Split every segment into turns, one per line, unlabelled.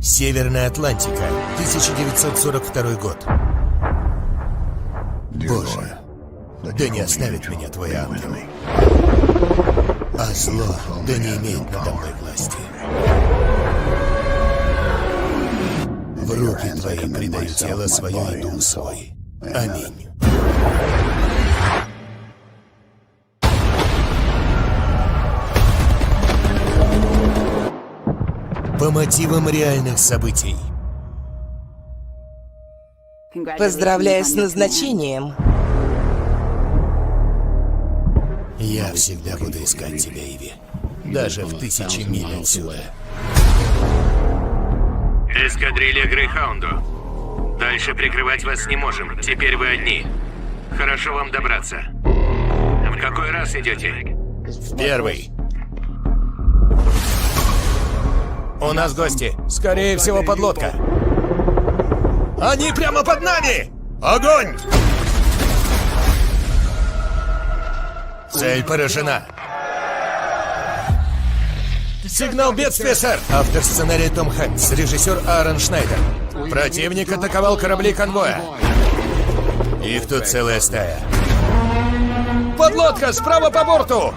Северная Атлантика, 1942 год. Боже, да не оставит меня твой ангел. А зло да не имеет надо мной власти. В руки твои предаю тело свое и дух свой. Аминь. По мотивам реальных событий.
Поздравляю с назначением.
Я всегда буду искать тебя, Иви. Даже в 1000 миль отсюда.
Эскадрилья Грейхаунду. Дальше прикрывать вас не можем. Теперь вы одни. Хорошо вам добраться. В какой раз идете?
В первый. У нас гости. Скорее всего, подлодка. Они прямо под нами! Огонь! Цель поражена. Сигнал бедствия, сэр! Автор сценария Том Хэнкс, режиссер Аарон Шнайдер. Противник атаковал корабли конвоя. Их тут целая стая. Подлодка справа по борту!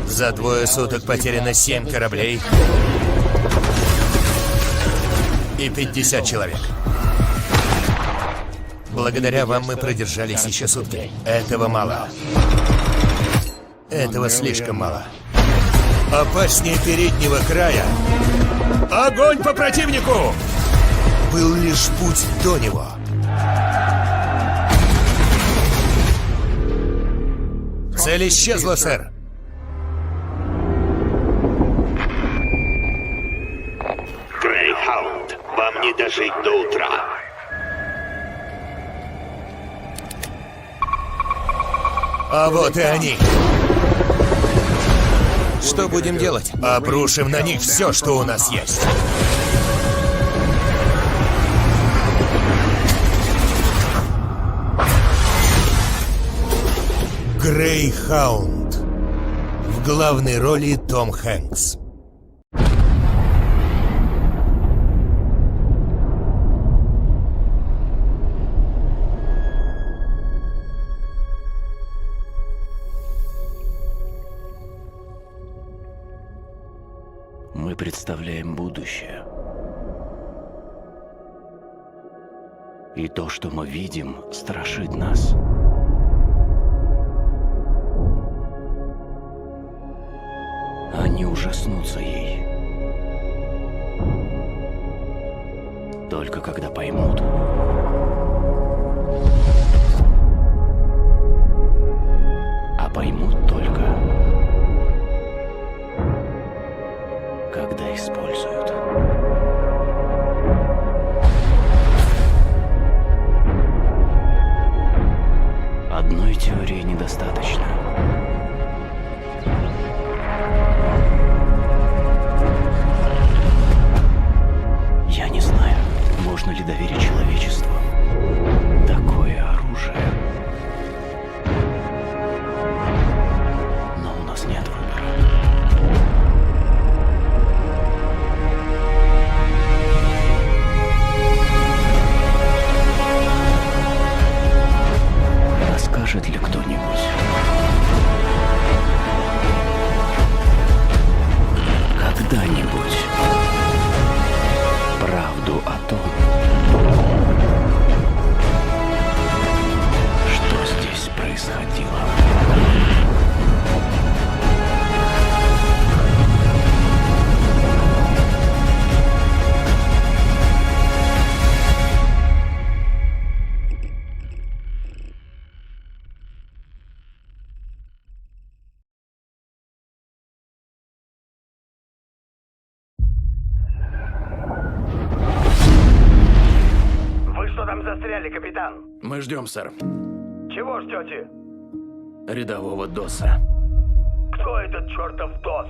За 2 суток потеряно 7 кораблей и 50 человек. Благодаря вам мы продержались еще сутки. Этого мало. Этого слишком мало. Опаснее переднего края. Огонь по противнику! Был лишь путь до него. Цель исчезла, сэр.
Грейхаунд, вам не дожить до утра.
А вот и они. Что будем делать? Обрушим на них все, что у нас есть. Грейхаунд. В главной роли Том Хэнкс.
Мы представляем будущее. И то, что мы видим, страшит нас. Они ужаснутся ей. Только когда поймут. А поймут только, когда используют. Одной теории недостаточно. Я не знаю, можно ли доверить человечеству такое оружие. Но у нас нет выбора. Расскажет ли кто-нибудь? Когда-нибудь правду о том, что здесь происходило?
Вы что там застряли, капитан?
Мы ждем, сэр.
Чего ждете?
Рядового Доса.
Кто этот чертов Дос?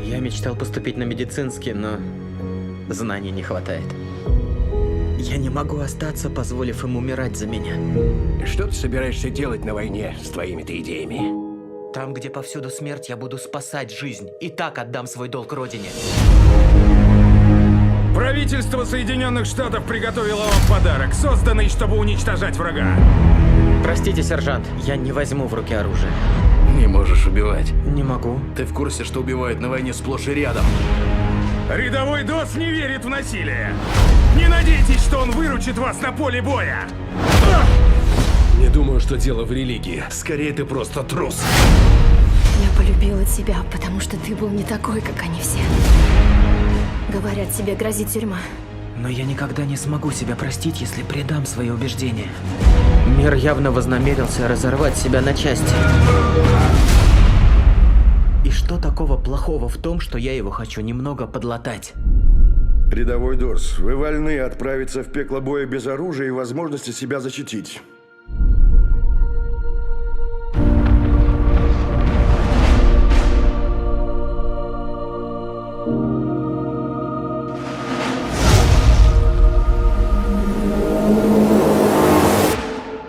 Я мечтал поступить на медицинский, но знаний не хватает. Я не могу остаться, позволив им умирать за меня.
Что ты собираешься делать на войне с твоими-то идеями?
Там, где повсюду смерть, я буду спасать жизнь. И так отдам свой долг родине.
Правительство Соединенных Штатов приготовило вам подарок, созданный, чтобы уничтожать врага.
Простите, сержант, я не возьму в руки оружие.
Не можешь убивать.
Не могу.
Ты в курсе, что убивают на войне сплошь и рядом?
Рядовой ДОС не верит в насилие. Не надейтесь, что он выручит вас на поле боя.
Не думаю, что дело в религии. Скорее, ты просто трус.
Я полюбила тебя, потому что ты был не такой, как они все. Говорят, тебе грозит тюрьма.
Но я никогда не смогу себя простить, если предам свои убеждения. Мир явно вознамерился разорвать себя на части. И что такого плохого в том, что я его хочу немного подлатать?
Рядовой Дорс, вы вольны отправиться в пекло боя без оружия и возможности себя защитить.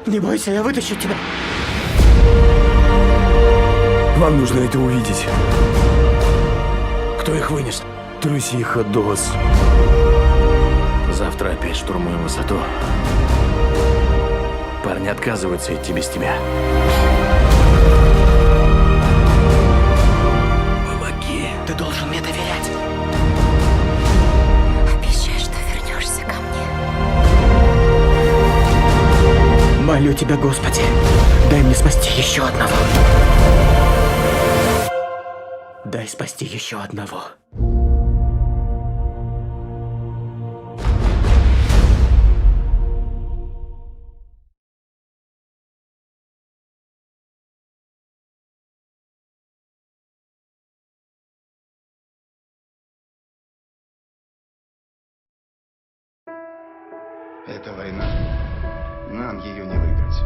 Не бойся, я вытащу тебя.
Вам нужно это увидеть. Кто их вынес? Трусиха, Дос.
Завтра опять штурмуем высоту. Парни отказываются идти без тебя. Помоги.
Ты должен мне доверять.
Обещай, что вернешься ко мне.
Молю тебя, Господи, дай мне спасти еще одного. Дай спасти еще одного.
Это война. Нам ее не выиграть.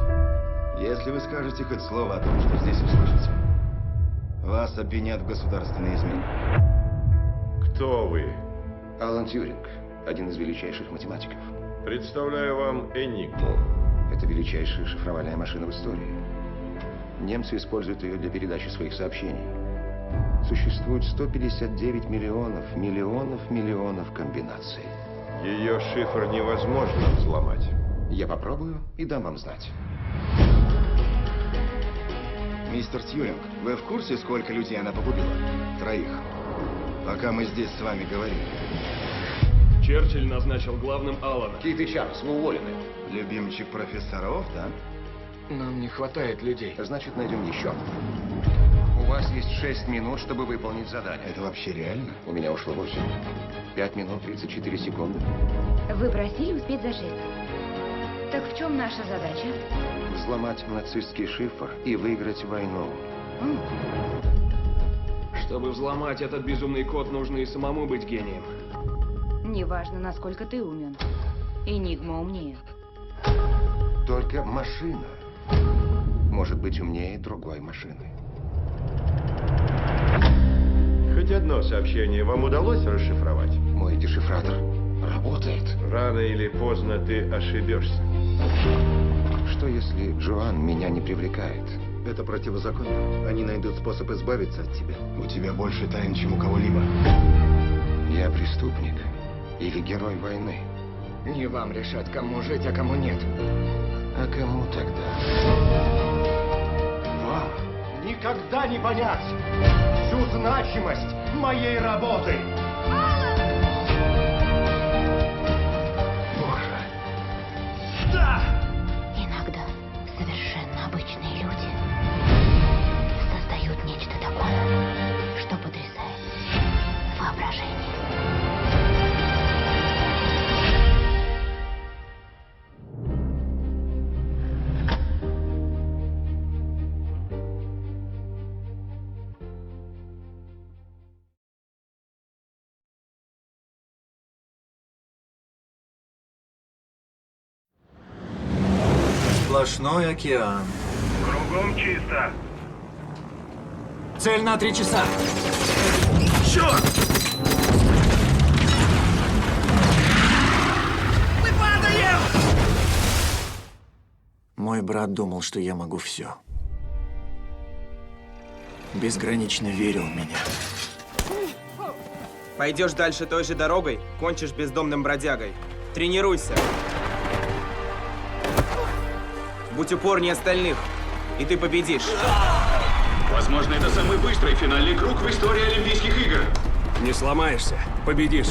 Если вы скажете хоть слово о том, что здесь услышите, вас обвинят в государственной измене.
Кто вы?
Алан Тьюринг, один из величайших математиков.
Представляю вам Энигму.
Это величайшая шифровальная машина в истории. Немцы используют ее для передачи своих сообщений. Существует 159 миллионов комбинаций.
Ее шифр невозможно взломать.
Я попробую и дам вам знать. Мистер Тьюринг, вы в курсе, сколько людей она погубила? 3. Пока мы здесь с вами говорили.
Черчилль назначил главным Алана.
Кит и Чарльз, вы уволены. Любимчик профессоров, да?
Нам не хватает людей.
Значит, найдем еще. У вас есть 6 минут, чтобы выполнить задание. Это вообще реально? У меня ушло 8. 5 минут 34 секунды.
Вы просили успеть за 6. Так в чем наша задача?
Взломать нацистский шифр и выиграть войну.
Чтобы взломать этот безумный код, нужно и самому быть гением.
Неважно, насколько ты умен. Энигма умнее.
Только машина может быть умнее другой машины.
Хоть одно сообщение вам удалось расшифровать?
Мой дешифратор работает.
Рано или поздно ты ошибешься.
Что если Джоан меня не привлекает? Это противозаконно. Они найдут способ избавиться от тебя. У тебя больше тайн, чем у кого-либо. Я преступник или герой войны?
Не вам решать, кому жить, а кому нет.
А кому тогда?
Вам никогда не понять всю значимость моей работы.
Боже.
Да!
Иногда совершенно обычные люди создают нечто такое, что потрясает воображение.
Сплошной океан.
Кругом чисто.
Цель на 3 часа.
Черт! Мы падаем!
Мой брат думал, что я могу все. безгранично верил в меня.
Пойдешь дальше той же дорогой, кончишь бездомным бродягой. Тренируйся. Будь упорнее остальных, и ты победишь.
Возможно, это самый быстрый финальный круг в истории Олимпийских игр.
Не сломаешься, победишь.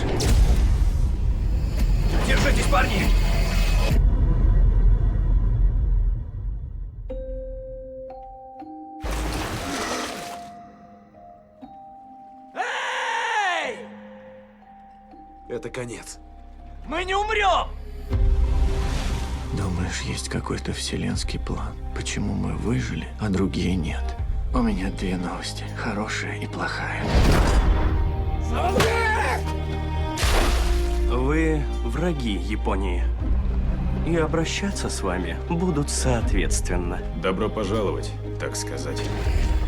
Держитесь, парни!
Это конец.
Мы не умрем!
Думаешь, есть какой-то вселенский план? Почему мы выжили, а другие нет? У меня две новости. Хорошая и плохая.
Вы враги Японии. И обращаться с вами будут соответственно.
Добро пожаловать, так сказать.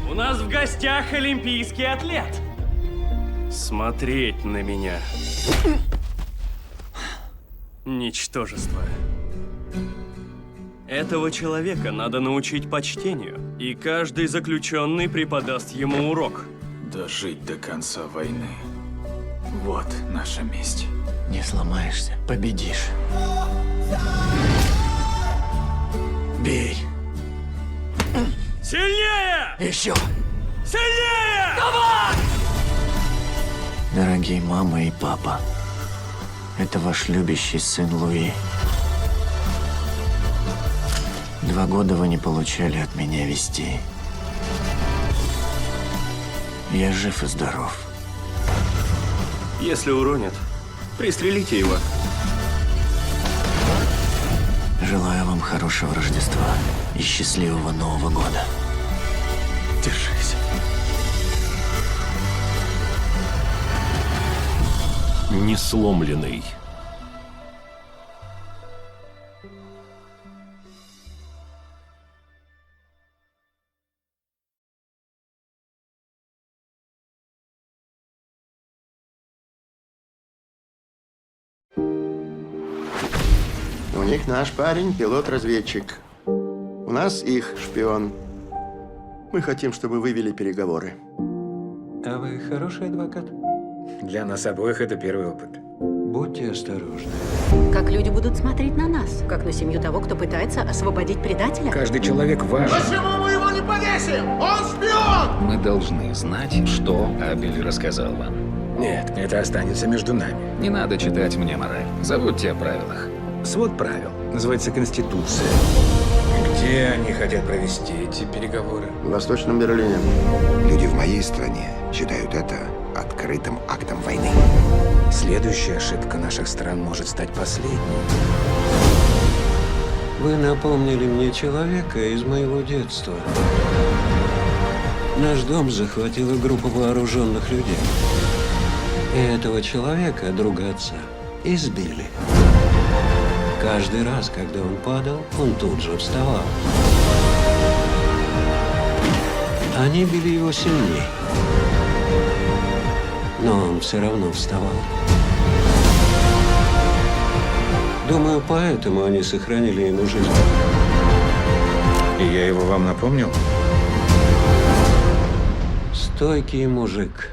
У нас в гостях олимпийский атлет. Смотреть на меня. Ничтожество. Этого человека надо научить почтению, и каждый заключенный преподаст ему урок.
Дожить до конца войны. Вот наша месть.
Не сломаешься, победишь. Бей.
Сильнее!
Еще.
Сильнее! Давай!
Дорогие мама и папа, это ваш любящий сын Луи. 2 года вы не получали от меня вестей. Я жив и здоров.
Если уронят, пристрелите его.
Желаю вам хорошего Рождества и счастливого Нового года. Держись.
Несломленный.
У них наш парень, пилот-разведчик. У нас их шпион. Мы хотим, чтобы вы вели переговоры.
А вы хороший адвокат?
Для нас обоих это первый опыт.
Будьте осторожны.
Как люди будут смотреть на нас? Как на семью того, кто пытается освободить предателя?
Каждый человек важен.
Почему мы его не повесим? Он шпион!
Мы должны знать, что Абель рассказал вам. Нет, это останется между нами. Не надо читать мне мораль. Забудьте о правилах. Свод правил. Называется Конституция. Где они хотят провести эти переговоры?
В Восточном Берлине.
Люди в моей стране считают это открытым актом войны.
Следующая ошибка наших стран может стать последней.
Вы напомнили мне человека из моего детства. Наш дом захватила группа вооруженных людей. И этого человека, друга отца, избили. Каждый раз, когда он падал, он тут же вставал. Они били его сильнее. Но он все равно вставал. Думаю, поэтому они сохранили ему жизнь.
И я его вам напомнил?
Стойкий мужик.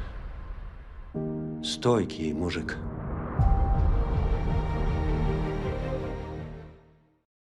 Стойкий мужик.